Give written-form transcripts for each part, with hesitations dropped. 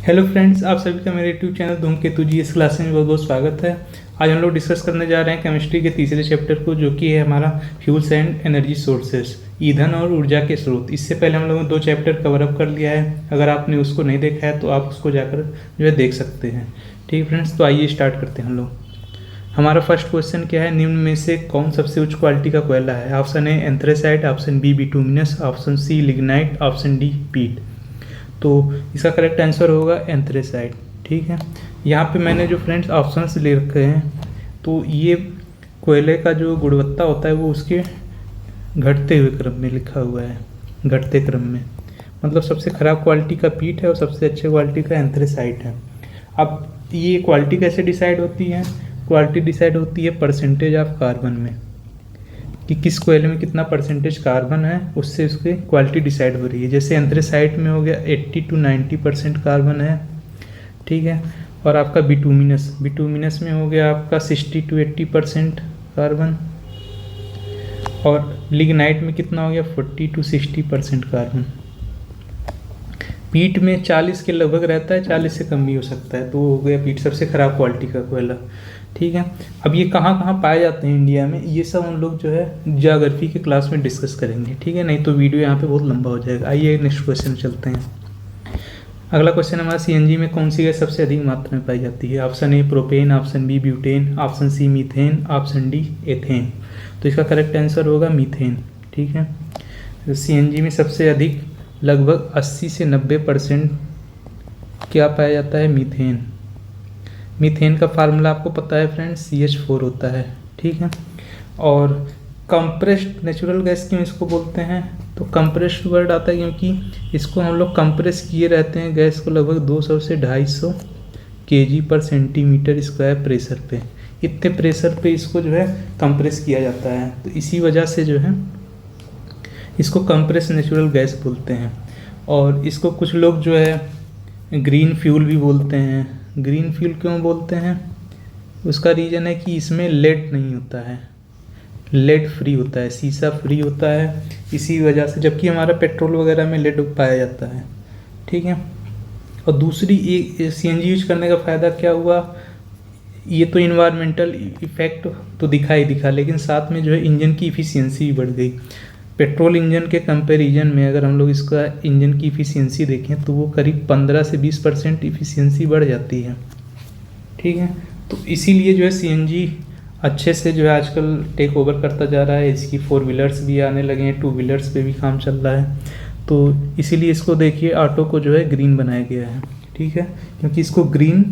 Hello friends, आप सभी का मेरे यूट्यूब चैनल धूमकेतु जी इस क्लास में बहुत बहुत स्वागत है। आज हम लोग डिस्कस करने जा रहे हैं केमिस्ट्री के तीसरे चैप्टर को, जो कि है हमारा फ्यूल्स एंड एनर्जी सोर्सेस, ईंधन और ऊर्जा के स्रोत। इससे पहले हम लोगों ने 2 चैप्टर कवर अप कर लिया है। अगर आपने उसको नहीं देखा है तो आप उसको जाकर जो है देख सकते हैं। ठीक है फ्रेंड्स, तो आइए स्टार्ट करते हैं हम लोग। हमारा फर्स्ट क्वेश्चन क्या है, निम्न में से कौन सबसे उच्च क्वालिटी का कोयला है? Option A anthracite, option B bituminous, option C lignite, option D peat. तो इसका करेक्ट आंसर होगा एंथ्रेसाइट। ठीक है, यहाँ पे मैंने जो फ्रेंड्स ऑप्शंस ले रखे हैं, तो ये कोयले का जो गुणवत्ता होता है वो उसके घटते हुए क्रम में लिखा हुआ है, घटते क्रम में। मतलब सबसे ख़राब क्वालिटी का पीट है और सबसे अच्छे क्वालिटी का एंथ्रेसाइट है। अब ये क्वालिटी कैसे डिसाइड होती है? क्वालिटी डिसाइड होती है परसेंटेज ऑफ कार्बन में, कि किस कोयले में कितना परसेंटेज कार्बन है, उससे उसकी क्वालिटी डिसाइड हो रही है। जैसे एंथ्रेसाइट में हो गया 80 to 90% कार्बन है। ठीक है, और आपका बिटुमिनस में हो गया आपका 60 to 80% कार्बन, और लिग्नाइट में कितना हो गया 40 to 60% कार्बन। पीट में 40 के लगभग रहता है, 40 से कम भी हो सकता है। तो हो गया पीट सबसे ख़राब क्वालिटी का कोयला। ठीक है, अब ये कहाँ कहाँ पाए जाते हैं इंडिया में, ये सब हम लोग जो है ज्योग्राफी के क्लास में डिस्कस करेंगे। ठीक है, नहीं तो वीडियो यहाँ पे बहुत लंबा हो जाएगा। आइए नेक्स्ट क्वेश्चन चलते हैं। अगला क्वेश्चन हमारा सीएनजी में कौन सी गैस सबसे अधिक मात्रा में पाई जाती है? Option A propane, option B butane, option C methane, option D ethane. तो इसका करेक्ट आंसर होगा मीथेन। ठीक है, तो सीएनजी में सबसे अधिक लगभग 80 से 90% क्या पाया जाता है? मीथेन। मीथेन का फार्मूला आपको पता है फ्रेंड्स, CH4 होता है। ठीक है, और कंप्रेस्ड नेचुरल गैस क्यों इसको बोलते हैं? तो कंप्रेस्ड वर्ड आता है क्योंकि इसको हम लोग कंप्रेस किए रहते हैं गैस को लगभग 200 से 250 kg/cm² प्रेशर पे। इतने प्रेशर पे इसको जो है कंप्रेस किया जाता है, तो इसी वजह से जो है इसको कंप्रेस नेचुरल गैस बोलते हैं। और इसको कुछ लोग जो है ग्रीन फ्यूल भी बोलते हैं। ग्रीन फ्यूल क्यों बोलते हैं? उसका रीज़न है कि इसमें लेड नहीं होता है, लेड फ्री होता है, सीसा फ्री होता है, इसी वजह से। जबकि हमारा पेट्रोल वगैरह में लेड पाया जाता है। ठीक है, और दूसरी सीएनजी यूज करने का फ़ायदा क्या हुआ? ये तो इन्वायरमेंटल इफेक्ट तो दिखा, लेकिन साथ में जो है इंजन की इफ़िशियंसी भी बढ़ गई। पेट्रोल इंजन के कंपैरिजन में अगर हम लोग इसका इंजन की इफ़िशियंसी देखें तो वो करीब 15 से 20% इफ़िशियंसी बढ़ जाती है। ठीक है, तो इसीलिए जो है सीएनजी अच्छे से जो है आजकल टेक ओवर करता जा रहा है। इसकी 4 व्हीलर्स भी आने लगे हैं, 2 व्हीलर्स पे भी काम चल रहा है। तो इसीलिए इसको देखिए ऑटो को जो है ग्रीन बनाया गया है। ठीक है, क्योंकि इसको ग्रीन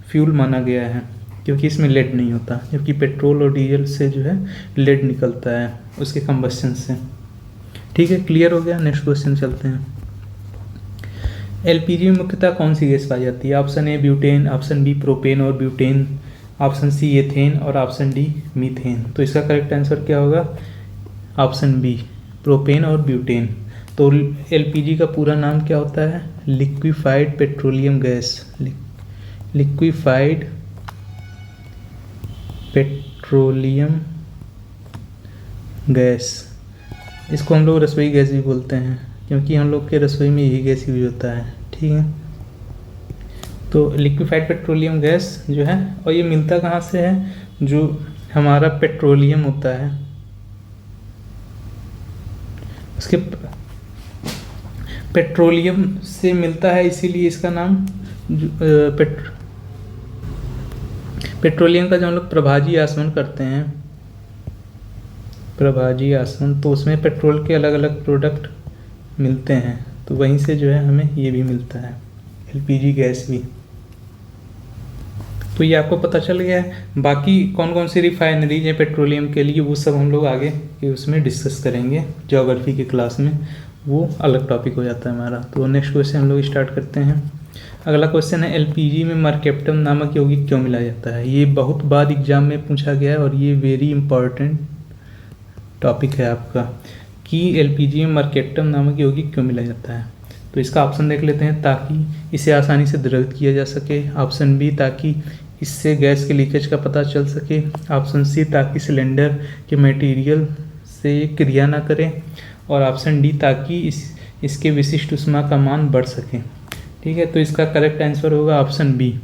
फ्यूल माना गया है, क्योंकि इसमें लेड नहीं होता। जबकि पेट्रोल और डीजल से जो है लेड निकलता है उसके कंबस्शन से। ठीक है, क्लियर हो गया। नेक्स्ट क्वेश्चन चलते हैं। एलपीजी में मुख्यतः कौन सी गैस पाई जाती है? Option A butane, option B propane और ब्यूटेन, ऑप्शन सी एथेन और ऑप्शन डी मीथेन। तो इसका करेक्ट आंसर क्या होगा? ऑप्शन बी प्रोपेन और ब्यूटेन। तो एलपीजी का पूरा नाम क्या होता है? Liquefied petroleum gas. Liquefied petroleum gas. इसको हम लोग रसोई गैस भी बोलते हैं, क्योंकि हम लोग के रसोई में यही गैस यूज होता है। ठीक है, तो लिक्विफाइड पेट्रोलियम गैस जो है, और ये मिलता कहाँ से है? जो हमारा पेट्रोलियम होता है उसके पेट्रोलियम से मिलता है, इसीलिए इसका नाम पेट्रोलियम का जो हम लोग प्रभाजी आसवन करते हैं, प्रभाजी आसवन, तो उसमें पेट्रोल के अलग अलग प्रोडक्ट मिलते हैं। तो वहीं से जो है हमें ये भी मिलता है, एलपीजी गैस भी। तो ये आपको पता चल गया है। बाकी कौन कौन सी रिफाइनरीज हैं पेट्रोलियम के लिए, वो सब हम लोग आगे के उसमें डिस्कस करेंगे ज्योग्राफी के क्लास में, वो अलग टॉपिक हो जाता है हमारा। तो नेक्स्ट क्वेश्चन हम लोग स्टार्ट करते हैं। अगला क्वेश्चन है, एलपीजी में मरकेप्टम नामक यौगिक क्यों मिलाया जाता है? ये बहुत बार एग्जाम में पूछा गया है और ये वेरी इंपॉर्टेंट टॉपिक है आपका, कि एलपीजी में मरकेप्टम नामक यौगिक क्यों मिलाया जाता है। तो इसका ऑप्शन देख लेते हैं, ताकि इसे आसानी से द्रवित किया जा सके। ऑप्शन बी, ताकि इससे गैस के लीकेज का पता चल सके। ऑप्शन सी, ताकि सिलेंडर के मटेरियल से क्रिया ना करें। और ऑप्शन डी, ताकि इसके विशिष्ट ऊष्मा का मान बढ़ सके। ठीक है, तो इसका करेक्ट आंसर होगा ऑप्शन बी।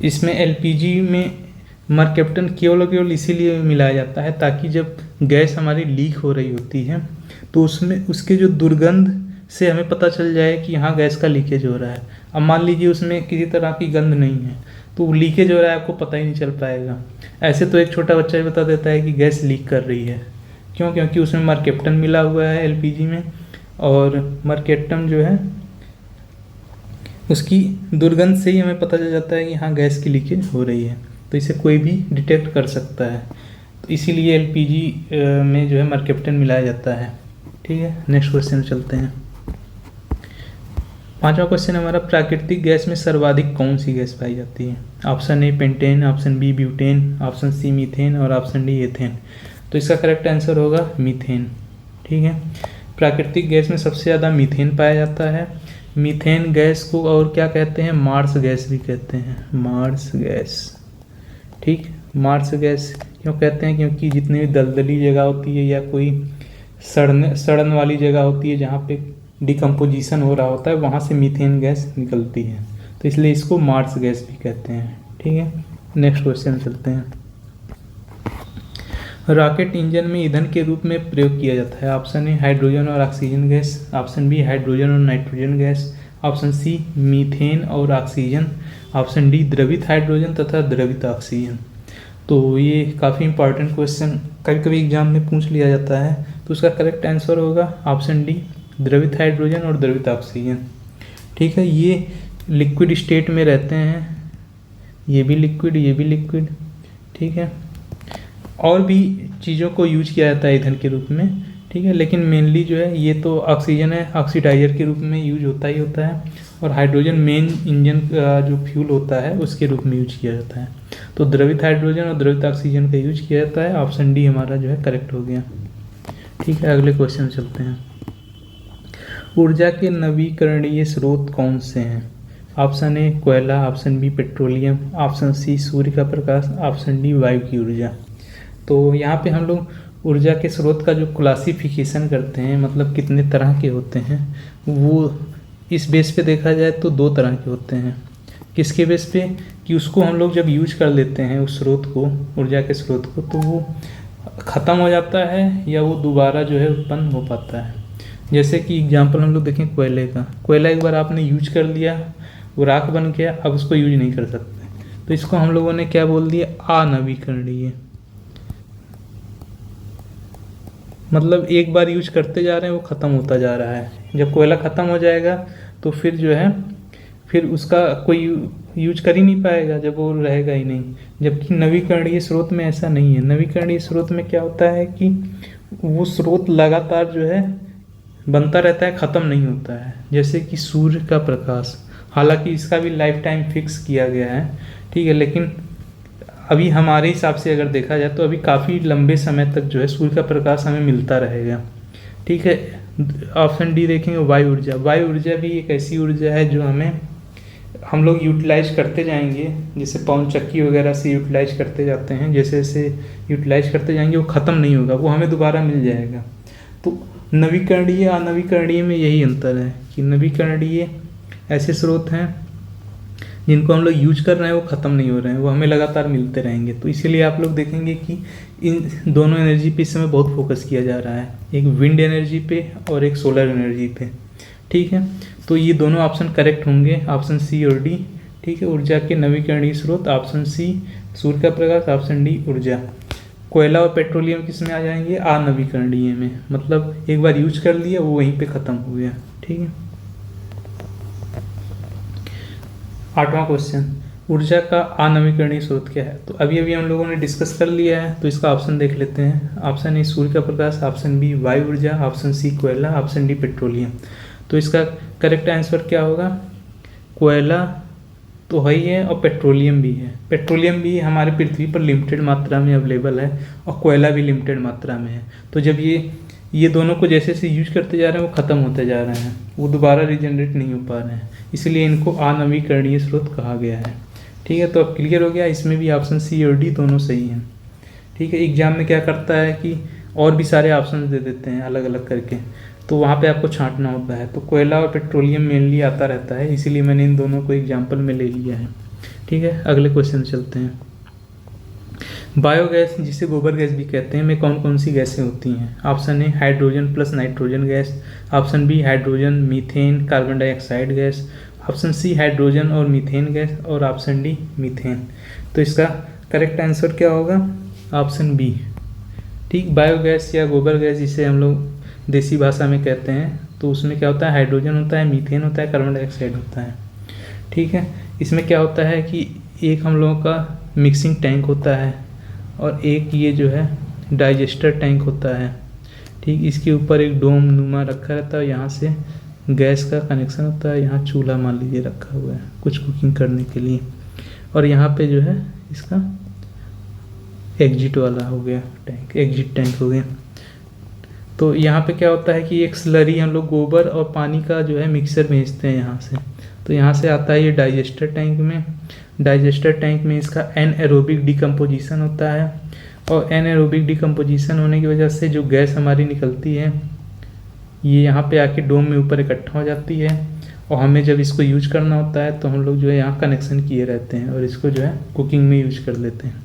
इसमें एलपीजी में मरकैप्टन केवल और केवल इसीलिए मिलाया जाता है ताकि जब गैस हमारी लीक हो रही होती है तो उसमें उसके जो दुर्गंध से हमें पता चल जाए कि यहाँ गैस का लीकेज हो रहा है। अब मान लीजिए उसमें किसी तरह की गंध नहीं है तो लीकेज हो रहा है, आपको पता ही नहीं चल पाएगा। ऐसे तो एक छोटा बच्चा भी बता देता है कि गैस लीक कर रही है, क्यों? क्योंकि उसमें मरकैप्टन मिला हुआ है एलपीजी में, और मरकैप्टन जो है उसकी दुर्गंध से ही हमें पता चल जाता है कि हाँ गैस की लीकेज हो रही है, तो इसे कोई भी डिटेक्ट कर सकता है। तो इसीलिए एलपीजी में जो है मरकैप्टन मिलाया जाता है। ठीक है, नेक्स्ट क्वेश्चन चलते हैं। पांचवा क्वेश्चन हमारा, प्राकृतिक गैस में सर्वाधिक कौन सी गैस पाई जाती है? Option A pentane, option B butane, option C methane और ऑप्शन डी एथेन। तो इसका करेक्ट आंसर होगा मीथेन। ठीक है, प्राकृतिक गैस में सबसे ज़्यादा मीथेन पाया जाता है। मीथेन गैस को और क्या कहते हैं? मार्स गैस भी कहते हैं, मार्स गैस। ठीक, मार्स गैस क्यों कहते हैं? क्योंकि जितनी भी दलदली जगह होती है या कोई सड़न वाली जगह होती है जहाँ पे डिकम्पोजिशन हो रहा होता है, वहाँ से मीथेन गैस निकलती है, तो इसलिए इसको मार्स गैस भी कहते हैं। ठीक है, नेक्स्ट क्वेश्चन चलते हैं। रॉकेट इंजन में ईंधन के रूप में प्रयोग किया जाता है। ऑप्शन ए हाइड्रोजन और oxygen gas, option B hydrogen और nitrogen gas, option C methane और ऑक्सीजन, ऑप्शन डी द्रवित हाइड्रोजन तथा द्रवित ऑक्सीजन। तो ये काफ़ी इंपॉर्टेंट क्वेश्चन कभी कभी एग्जाम में पूछ लिया जाता है, तो उसका करेक्ट आंसर होगा ऑप्शन डी द्रवित हाइड्रोजन और द्रवित ऑक्सीजन। ठीक है, ये लिक्विड स्टेट में रहते हैं, ये भी लिक्विड, ये भी लिक्विड। ठीक है, और भी चीज़ों को यूज किया जाता है ईंधन के रूप में। ठीक है, लेकिन मेनली जो है ये तो ऑक्सीजन है, ऑक्सीडाइजर के रूप में यूज होता ही होता है, और हाइड्रोजन मेन इंजन का जो फ्यूल होता है उसके रूप में यूज किया जाता है। तो द्रवित हाइड्रोजन और द्रवित ऑक्सीजन का यूज किया जाता है। ऑप्शन डी हमारा जो है करेक्ट हो गया। ठीक है, अगले क्वेश्चन चलते हैं। ऊर्जा के नवीकरणीय स्रोत कौन से हैं? ऑप्शन ए कोयला, option B petroleum, option C सूर्य का प्रकाश, ऑप्शन डी वायु की ऊर्जा। तो यहाँ पे हम लोग ऊर्जा के स्रोत का जो क्लासिफिकेशन करते हैं, मतलब कितने तरह के होते हैं, वो इस बेस पे देखा जाए तो दो तरह के होते हैं। किसके बेस पे? कि उसको हम लोग जब यूज कर लेते हैं उस स्रोत को, ऊर्जा के स्रोत को, तो वो ख़त्म हो जाता है या वो दोबारा जो है उत्पन्न हो पाता है। जैसे कि एग्जांपल हम लोग देखें कोयले का। कोयला एक बार आपने यूज कर लिया, वो राख बन गया, अब उसको यूज नहीं कर सकते, तो इसको हम लोगों ने क्या बोल दिया? अनवीकरणीय। मतलब एक बार यूज करते जा रहे हैं, वो ख़त्म होता जा रहा है। जब कोयला ख़त्म हो जाएगा तो फिर जो है फिर उसका कोई यूज कर ही नहीं पाएगा, जब वो रहेगा ही नहीं। जबकि नवीकरणीय स्रोत में ऐसा नहीं है। नवीकरणीय स्रोत में क्या होता है कि वो स्रोत लगातार जो है बनता रहता है, ख़त्म नहीं होता है। जैसे कि सूर्य का प्रकाश, हालांकि इसका भी लाइफ टाइम फिक्स किया गया है, ठीक है, लेकिन अभी हमारे हिसाब से अगर देखा जाए तो अभी काफ़ी लंबे समय तक जो है सूर्य का प्रकाश हमें मिलता रहेगा। ठीक है, ऑप्शन डी देखेंगे वायु ऊर्जा। वायु ऊर्जा भी एक ऐसी ऊर्जा है जो हम लोग यूटिलाइज करते जाएंगे, जैसे पवन चक्की वगैरह से यूटिलाइज करते जाते हैं, जैसे जैसे यूटिलाइज करते जाएंगे वो ख़त्म नहीं होगा, वो हमें दोबारा मिल जाएगा। तो नवीकरणीय अनवीकरणीय में यही अंतर है कि नवीकरणीय ऐसे स्रोत हैं जिनको हम लोग यूज कर रहे हैं, वो ख़त्म नहीं हो रहे हैं, वो हमें लगातार मिलते रहेंगे। तो इसीलिए आप लोग देखेंगे कि इन दोनों एनर्जी पे इस समय बहुत फोकस किया जा रहा है, एक विंड एनर्जी पे और एक सोलर एनर्जी पे। ठीक है, तो ये दोनों ऑप्शन करेक्ट होंगे, ऑप्शन सी और डी। ठीक है, ऊर्जा के नवीकरणीय स्रोत ऑप्शन सी सूर्य का प्रकाश, ऑप्शन डी ऊर्जा। कोयला और पेट्रोलियम किस में आ जाएंगे? अनवीकरणीय में, मतलब एक बार यूज कर लिया वो वहीं पे ख़त्म हो गया। ठीक है, आठवां क्वेश्चन, ऊर्जा का अनवीकरणीय स्रोत क्या है? तो अभी अभी हम लोगों ने डिस्कस कर लिया है, तो इसका ऑप्शन देख लेते हैं। ऑप्शन ए सूर्य का प्रकाश, ऑप्शन बी वायु ऊर्जा, ऑप्शन सी कोयला, ऑप्शन डी पेट्रोलियम। तो इसका करेक्ट आंसर क्या होगा? कोयला तो है ही है और पेट्रोलियम भी है। पेट्रोलियम भी हमारे पृथ्वी पर लिमिटेड मात्रा में अवेलेबल है और कोयला भी लिमिटेड मात्रा में है। तो जब ये दोनों को जैसे जैसे यूज करते जा रहे हैं वो ख़त्म होते जा रहे हैं, वो दोबारा रिजनरेट नहीं हो पा रहे हैं, इसलिए इनको अनवीकरणीय स्रोत कहा गया है। ठीक है, तो अब क्लियर हो गया, इसमें भी ऑप्शन सी और डी दोनों सही हैं। ठीक है, एग्जाम में क्या करता है कि और भी सारे ऑप्शन दे देते हैं अलग अलग करके, तो वहाँ पे आपको छांटना होता है। तो कोयला और पेट्रोलियम मेनली आता रहता है, इसीलिए मैंने इन दोनों को एग्जाम्पल में ले लिया है। ठीक है, अगले क्वेश्चन चलते हैं। बायोगैस जिसे गोबर गैस भी कहते हैं में कौन कौन सी गैसें होती हैं? Option A hydrogen plus nitrogen gas, option B hydrogen methane carbon dioxide gas, option C hydrogen और मीथेन गैस, और ऑप्शन डी मीथेन। तो इसका करेक्ट आंसर क्या होगा? Option B. ठीक, बायोगैस या गोबर गैस जिसे हम लोग देसी भाषा में कहते हैं, तो उसमें क्या होता है? हाइड्रोजन होता है, मीथेन होता है, कार्बन डाइऑक्साइड होता है। ठीक है, इसमें क्या होता है कि एक हम लोगों का मिक्सिंग टैंक होता है और एक ये जो है डाइजेस्टर टैंक होता है। ठीक, इसके ऊपर एक डोम नुमा रखा रहता है, यहाँ से गैस का कनेक्शन होता है, यहाँ चूल्हा मान लीजिए रखा हुआ है कुछ कुकिंग करने के लिए, और यहाँ पे जो है इसका एग्जिट वाला हो गया टैंक, एग्जिट टैंक हो गया। तो यहाँ पे क्या होता है कि एक स्लरी हम लोग गोबर और पानी का जो है मिक्सर भेजते हैं यहाँ से, तो यहाँ से आता है ये डाइजेस्टर टैंक में। डाइजेस्टर टैंक में इसका एनएरोबिक डिकम्पोजिशन होता है, और एनएरोबिक डिकम्पोजिशन होने की वजह से जो गैस हमारी निकलती है ये यहाँ पे आके डोम में ऊपर इकट्ठा हो जाती है, और हमें जब इसको यूज करना होता है तो हम लोग जो है यहाँ कनेक्शन किए रहते हैं और इसको जो है कुकिंग में यूज कर लेते हैं।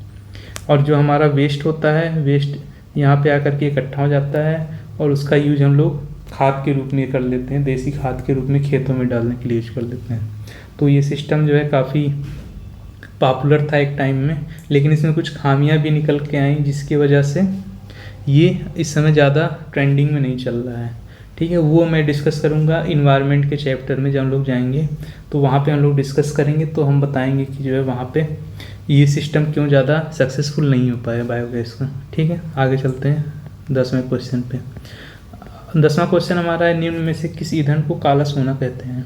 और जो हमारा वेस्ट होता है, वेस्ट यहाँ पे आकर के इकट्ठा हो जाता है और उसका यूज हम लोग खाद के रूप में कर लेते हैं, देसी खाद के रूप में खेतों में डालने के लिए यूज कर लेते हैं। तो ये सिस्टम जो है काफ़ी पॉपुलर था एक टाइम में, लेकिन इसमें कुछ खामियां भी निकल के आई जिसकी वजह से ये इस समय ज़्यादा ट्रेंडिंग में नहीं चल रहा है। ठीक है, वो मैं डिस्कस करूँगा इन्वायरमेंट के चैप्टर में, जब हम लोग जाएंगे तो वहाँ पे हम लोग डिस्कस करेंगे, तो हम बताएंगे कि जो है वहाँ पे ये सिस्टम क्यों ज़्यादा सक्सेसफुल नहीं हो पाया बायोगैस का। ठीक है, आगे चलते हैं 10वें क्वेश्चन पे। 10वां क्वेश्चन हमारा है, निम्न में से किस ईंधन को काला सोना कहते हैं?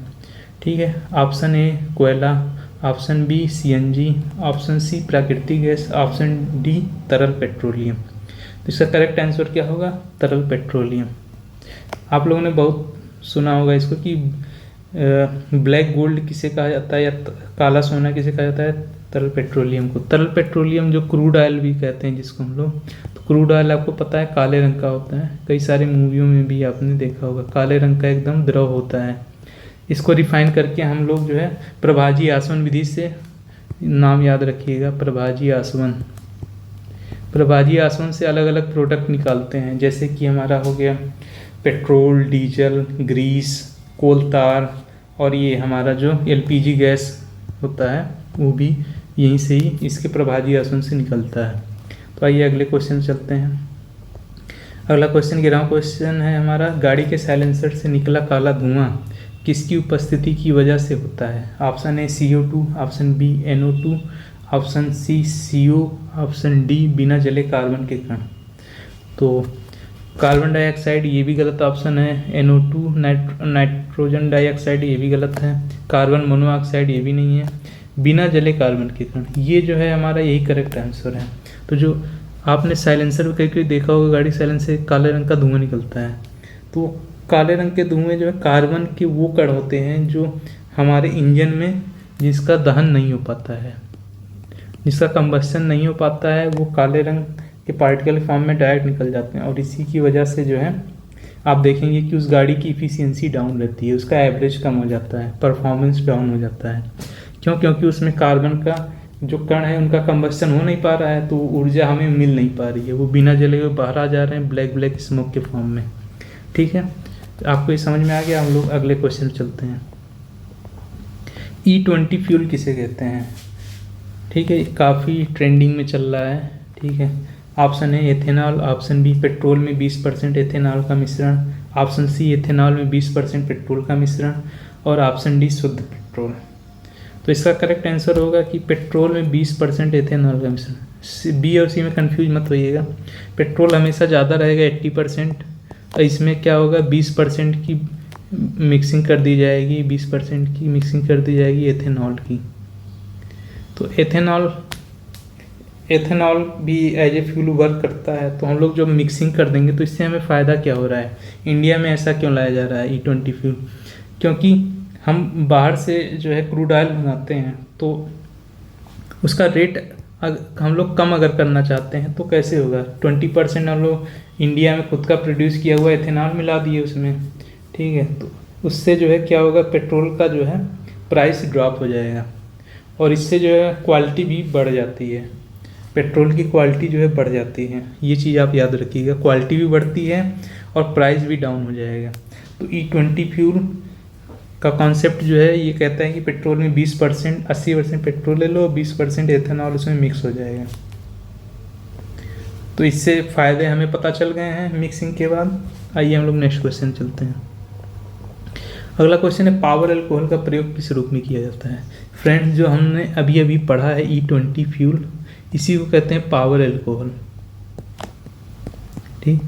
ठीक है, ऑप्शन ए कोयला, option B CNG, option C प्राकृतिक गैस, ऑप्शन डी तरल पेट्रोलियम। तो इसका करेक्ट आंसर क्या होगा? तरल पेट्रोलियम। आप लोगों ने बहुत सुना होगा इसको कि ब्लैक गोल्ड किसे कहा जाता है या काला सोना किसे कहा जाता है? तरल पेट्रोलियम को। तरल पेट्रोलियम जो क्रूड ऑयल भी कहते हैं जिसको हम लोग, तो क्रूड ऑयल आपको पता है काले रंग का होता है, कई सारे मूवियों में भी आपने देखा होगा, काले रंग का एकदम द्रव होता है। इसको रिफाइन करके हम लोग जो है प्रभाजी आसवन विधि से, नाम याद रखिएगा प्रभाजी आसवन, प्रभाजी आसवन से अलग अलग प्रोडक्ट निकालते हैं, जैसे कि हमारा हो गया पेट्रोल, डीजल, ग्रीस, कोल तार, और ये हमारा जो एलपीजी गैस होता है वो भी यहीं से ही इसके प्रभाजी आसवन से निकलता है। तो आइए अगले क्वेश्चन चलते हैं। अगला क्वेश्चन 11वां क्वेश्चन है हमारा, गाड़ी के साइलेंसर से निकला काला धुआं किसकी उपस्थिति की वजह से होता है? Option A CO2, option B NO2, option C CO, option D बिना जले कार्बन के कण। तो कार्बन डाइऑक्साइड ये भी गलत ऑप्शन है, NO2 नाइट्रोजन डाइऑक्साइड ये भी गलत है, कार्बन मोनोऑक्साइड ये भी नहीं है, बिना जले कार्बन के कण ये जो है हमारा यही करेक्ट आंसर है। तो जो आपने साइलेंसर में कहीं कहीं देखा होगा, गाड़ी साइलेंसर से काले रंग का धुआं निकलता है, तो काले रंग के धुएं जो है कार्बन के वो कण होते हैं जो हमारे इंजन में जिसका दहन नहीं हो पाता है, जिसका कंबस्शन नहीं हो पाता है, वो काले रंग के पार्टिकल फॉर्म में डायरेक्ट निकल जाते हैं, और इसी की वजह से जो है आप देखेंगे कि उस गाड़ी की इफिशियंसी डाउन रहती है, उसका एवरेज कम हो जाता है, परफॉर्मेंस डाउन हो जाता है। क्यों? क्योंकि उसमें कार्बन का जो कण है उनका कंबस्शन हो नहीं पा रहा है, तो ऊर्जा हमें मिल नहीं पा रही है, वो बिना जले हुए बाहर आ जा रहे हैं ब्लैक ब्लैक स्मोक के फॉर्म में। ठीक है, तो आपको ये समझ में आ गया। हम लोग अगले क्वेश्चन चलते हैं। E20 फ्यूल किसे कहते हैं? ठीक है, काफ़ी ट्रेंडिंग में चल रहा है। ठीक है, ऑप्शन है एथेनॉल, ऑप्शन बी पेट्रोल में 20% एथेनॉल का मिश्रण, ऑप्शन सी एथेनॉल में 20% पेट्रोल का मिश्रण, और ऑप्शन डी शुद्ध पेट्रोल। तो इसका करेक्ट आंसर होगा कि पेट्रोल में 20% एथेनॉल का मिश्रण। बी और सी में कंफ्यूज मत होइएगा, पेट्रोल हमेशा ज़्यादा रहेगा 80%, और इसमें क्या होगा 20% की मिक्सिंग कर दी जाएगी, 20% की मिक्सिंग कर दी जाएगी एथेनॉल की। तो एथेनॉल भी एज ए फ्यूल वर्क करता है, तो हम लोग जब मिक्सिंग कर देंगे तो इससे हमें फ़ायदा क्या हो रहा है? इंडिया में ऐसा क्यों लाया जा रहा है E20 फ्यूल? क्योंकि हम बाहर से जो है क्रूड ऑयल मंगाते हैं, तो उसका रेट हम लोग कम अगर करना चाहते हैं तो कैसे होगा? 20% हम लोग इंडिया में खुद का प्रोड्यूस किया हुआ एथेनॉल मिला दिए उसमें, ठीक है। तो उससे जो है क्या होगा, पेट्रोल का जो है प्राइस ड्रॉप हो जाएगा और इससे जो है क्वालिटी भी बढ़ जाती है, पेट्रोल की क्वालिटी जो है बढ़ जाती है। ये चीज़ आप याद रखिएगा, क्वालिटी भी बढ़ती है और प्राइस भी डाउन हो जाएगा। तो E20 फ्यूल का कॉन्सेप्ट जो है ये कहता है कि पेट्रोल में 20% 80% पेट्रोल ले लो, 20% एथेनॉल उसमें मिक्स हो जाएगा। तो इससे फ़ायदे हमें पता चल गए हैं मिक्सिंग के बाद। आइए हम लोग नेक्स्ट क्वेश्चन चलते हैं। अगला क्वेश्चन है, पावर अल्कोहल का प्रयोग किस रूप में किया जाता है। फ्रेंड्स, जो हमने अभी अभी पढ़ा है E20 फ्यूल, इसी को कहते हैं पावर अल्कोहल, ठीक।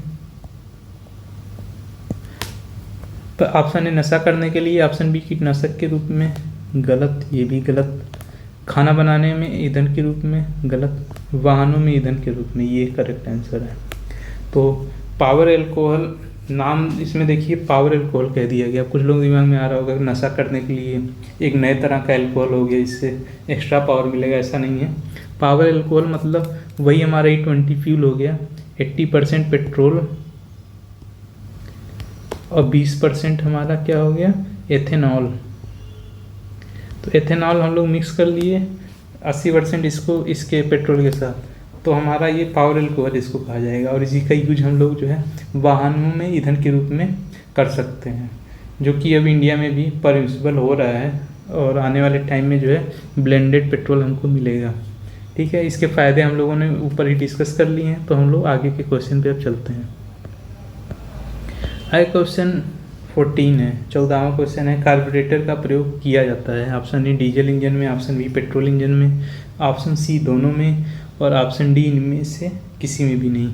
तो ऑप्शन ए नशा करने के लिए, ऑप्शन बी कीटनाशक के रूप में, गलत, ये भी गलत। खाना बनाने में ईंधन के रूप में, गलत। वाहनों में ईंधन के रूप में, ये करेक्ट आंसर है। तो पावर अल्कोहल नाम इसमें देखिए पावर अल्कोहल कह दिया गया। कुछ लोग दिमाग में आ रहा होगा नशा करने के लिए एक नए तरह का अल्कोहल हो गया, इससे एक्स्ट्रा पावर मिलेगा, ऐसा नहीं है। पावर अल्कोहल मतलब वही हमारा E20 फ्यूल हो गया, 80% पेट्रोल और 20% हमारा क्या हो गया, एथेनॉल। तो एथेनॉल हम लोग मिक्स कर लिए 80% इसको इसके पेट्रोल के साथ, तो हमारा ये पावर अल्कोहल इसको कहा जाएगा। और इसी का यूज हम लोग जो है वाहनों में ईंधन के रूप में कर सकते हैं, जो कि अब इंडिया में भी परमिसिबल हो रहा है और आने वाले टाइम में जो है ब्लेंडेड पेट्रोल हमको मिलेगा, ठीक है। इसके फ़ायदे हम लोगों ने ऊपर ही डिस्कस कर लिए हैं, तो हम लोग आगे के क्वेश्चन पे अब चलते हैं। आगे क्वेश्चन 14 है, 14वां क्वेश्चन है, कार्बोरेटर का प्रयोग किया जाता है। ऑप्शन ए डीजल इंजन में, ऑप्शन बी पेट्रोल इंजन में, ऑप्शन सी दोनों में और ऑप्शन डी इनमें से किसी में भी नहीं,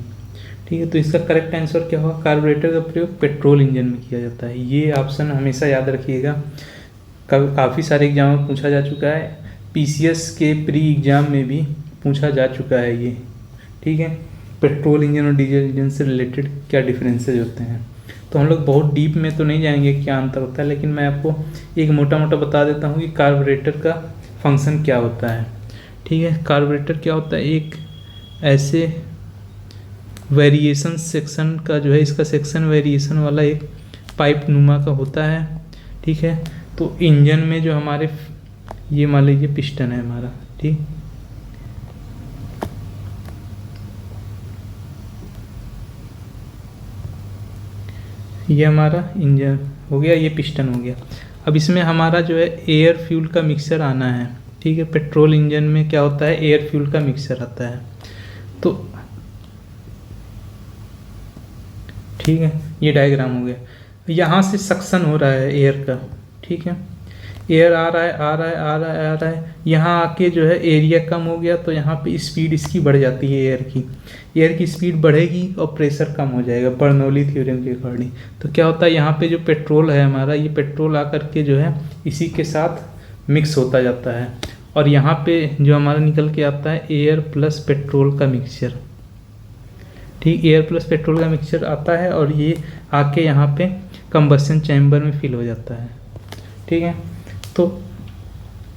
ठीक है। तो इसका करेक्ट आंसर क्या होगा, कार्बोरेटर का प्रयोग पेट्रोल इंजन में किया जाता है। ये ऑप्शन हमेशा याद रखिएगा, काफ़ी सारे एग्जाम में पूछा जा चुका है, PCS के प्री एग्ज़ाम में भी पूछा जा चुका है ये, ठीक है। पेट्रोल इंजन और डीजल इंजन से रिलेटेड क्या डिफरेंसेज होते हैं। तो हम लोग बहुत डीप में तो नहीं जाएंगे क्या अंतर होता है, लेकिन मैं आपको एक मोटा मोटा बता देता हूँ कि कार्बोरेटर का फंक्शन क्या होता है, ठीक है। कार्बोरेटर क्या होता है, एक ऐसे वेरिएशन सेक्शन का जो है, इसका सेक्शन वेरिएशन वाला एक पाइप नुमा का होता है, ठीक है। तो इंजन में जो हमारे ये मान लीजिए पिस्टन है हमारा, ठीक, ये हमारा इंजन हो गया, ये पिस्टन हो गया। अब इसमें हमारा जो है एयर फ्यूल का मिक्सचर आना है, ठीक है। पेट्रोल इंजन में क्या होता है, एयर फ्यूल का मिक्सचर आता है, तो ठीक है, ये डायग्राम हो गया। यहाँ से सक्शन हो रहा है एयर का, ठीक है। एयर आ रहा है आ रहा है आ रहा है आ रहा है, यहाँ आके जो है एरिया कम हो गया, तो यहाँ पे स्पीड इसकी बढ़ जाती है, एयर की स्पीड बढ़ेगी और प्रेशर कम हो जाएगा बर्नौली थ्योरम के अकॉर्डिंग। तो क्या होता है, यहाँ पे जो पेट्रोल है हमारा, ये पेट्रोल आकर के जो है इसी के साथ मिक्स होता जाता है और यहाँ पे जो हमारा निकल के आता है एयर प्लस पेट्रोल का मिक्सचर, ठीक। एयर प्लस पेट्रोल का मिक्सचर आता है और ये आके यहाँ पे कंबस्शन चैम्बर में फिल हो जाता है, ठीक है। तो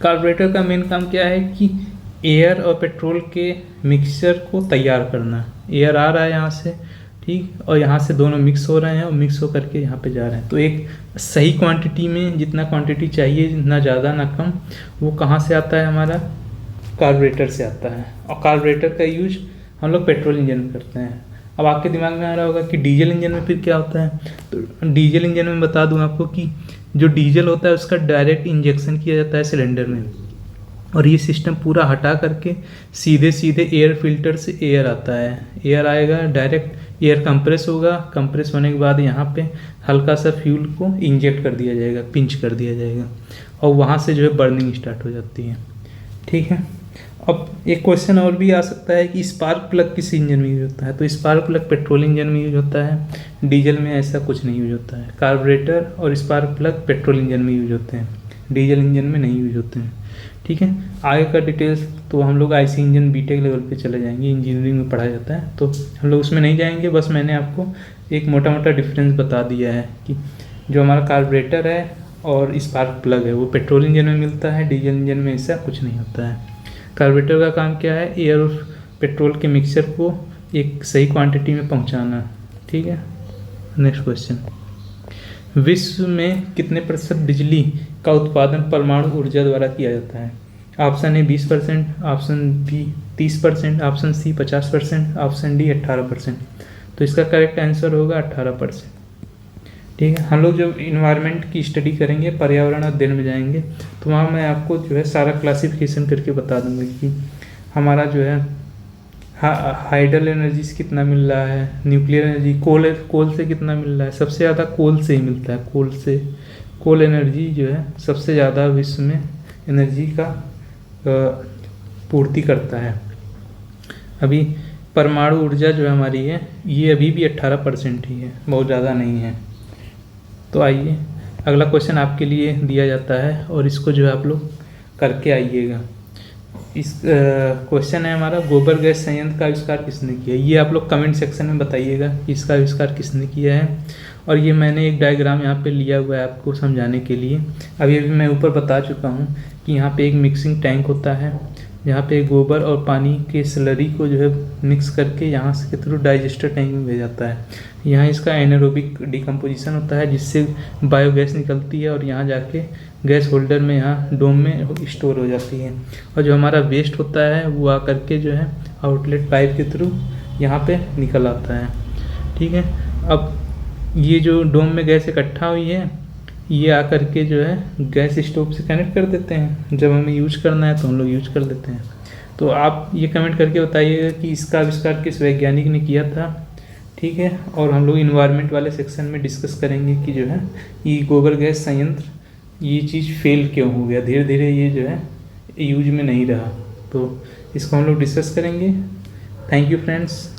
कार्बोरेटर का मेन काम क्या है कि एयर और पेट्रोल के मिक्सचर को तैयार करना। एयर आ रहा है यहाँ से, ठीक, और यहाँ से दोनों मिक्स हो रहे हैं और मिक्स हो करके यहाँ पे जा रहे हैं। तो एक सही क्वांटिटी में जितना क्वांटिटी चाहिए, ना ज़्यादा ना कम, वो कहाँ से आता है, हमारा कार्बोरेटर से आता है। और कार्बोरेटर का यूज हम लोग पेट्रोल इंजन में करते हैं। अब आपके दिमाग में आ रहा होगा कि डीजल इंजन में फिर क्या होता है। तो डीजल इंजन में बता दूं आपको कि जो डीजल होता है उसका डायरेक्ट इंजेक्शन किया जाता है सिलेंडर में, और ये सिस्टम पूरा हटा करके सीधे सीधे एयर फिल्टर से एयर आता है। एयर आएगा, डायरेक्ट एयर कंप्रेस होगा, कंप्रेस होने के बाद यहाँ पे हल्का सा फ्यूल को इंजेक्ट कर दिया जाएगा, पिंच कर दिया जाएगा, और वहाँ से जो है बर्निंग स्टार्ट हो जाती है, ठीक है। अब एक क्वेश्चन और भी आ सकता है कि स्पार्क प्लग किस इंजन में यूज होता है। तो स्पार्क प्लग पेट्रोल इंजन में यूज होता है, डीजल में ऐसा कुछ नहीं यूज होता है। कार्बोरेटर और स्पार्क प्लग पेट्रोल इंजन में यूज होते हैं, डीजल इंजन में नहीं यूज होते हैं, ठीक है। आगे का डिटेल्स तो हम लोग IC इंजन बीटेक लेवल पे चले जाएंगे, इंजीनियरिंग में पढ़ाया जाता है, तो हम लोग उसमें नहीं जाएंगे। बस मैंने आपको एक मोटा मोटा डिफरेंस बता दिया है कि जो हमारा कार्बोरेटर है और स्पार्क प्लग है वो पेट्रोल इंजन में मिलता है, डीजल इंजन में ऐसा कुछ नहीं होता है। कार्बोरेटर का काम क्या है, एयर और पेट्रोल के मिक्सचर को एक सही क्वांटिटी में पहुंचाना, ठीक है। नेक्स्ट क्वेश्चन, विश्व में कितने प्रतिशत बिजली का उत्पादन परमाणु ऊर्जा द्वारा किया जाता है? Option A 20%, option B 30%, option C 50%, option D 18%। तो इसका करेक्ट आंसर होगा 18%। ठीक है। हम लोग जब इन्वायरमेंट की स्टडी करेंगे, पर्यावरण अध्ययन में जाएंगे, तो वहाँ मैं आपको जो है सारा क्लासिफिकेशन करके बता दूंगा कि हमारा जो है हाइडल एनर्जी से कितना मिल रहा है, न्यूक्लियर एनर्जी, कोल से कितना मिल रहा है। सबसे ज़्यादा कोल से ही मिलता है, कोल एनर्जी जो है सबसे ज़्यादा विश्व में एनर्जी का पूर्ति करता है। अभी परमाणु ऊर्जा जो हमारी है ये अभी भी 18% ही है, बहुत ज़्यादा नहीं है। तो आइए अगला क्वेश्चन आपके लिए दिया जाता है और इसको जो है आप लोग करके आइएगा। इस क्वेश्चन है हमारा, गोबर गैस संयंत्र का आविष्कार किसने किया? ये आप लोग कमेंट सेक्शन में बताइएगा कि इसका आविष्कार किसने किया है। और ये मैंने एक डायग्राम यहाँ पे लिया हुआ है आपको समझाने के लिए। अभी मैं ऊपर बता चुका हूँ कि यहाँ पे एक मिक्सिंग टैंक होता है, यहाँ पे गोबर और पानी के स्लरी को जो है मिक्स करके यहाँ से के थ्रू डाइजेस्टर टैंक में भेजा जाता है। यहाँ इसका एनारोबिक डिकम्पोजिशन होता है जिससे बायोगैस निकलती है और यहाँ जाके गैस होल्डर में, यहाँ डोम में स्टोर हो जाती है। और जो हमारा वेस्ट होता है वो आकर के जो है आउटलेट पाइप के थ्रू यहाँ पे निकल आता है। ठीक है। अब ये जो डोम में गैस इकट्ठा हुई है ये आकर के जो है गैस स्टोव से कनेक्ट कर देते हैं। जब हमें यूज करना है तो हम लोग यूज कर देते हैं। तो आप ये कमेंट करके बताइएगा कि इसका आविष्कार किस वैज्ञानिक ने किया था। ठीक है। और हम लोग इन्वायरमेंट वाले सेक्शन में डिस्कस करेंगे कि जो है ये गोबर गैस संयंत्र ये चीज़ फेल क्यों हो गया, धीरे धीरे ये जो है यूज में नहीं रहा। तो इसको हम लोग डिस्कस करेंगे। Thank you friends.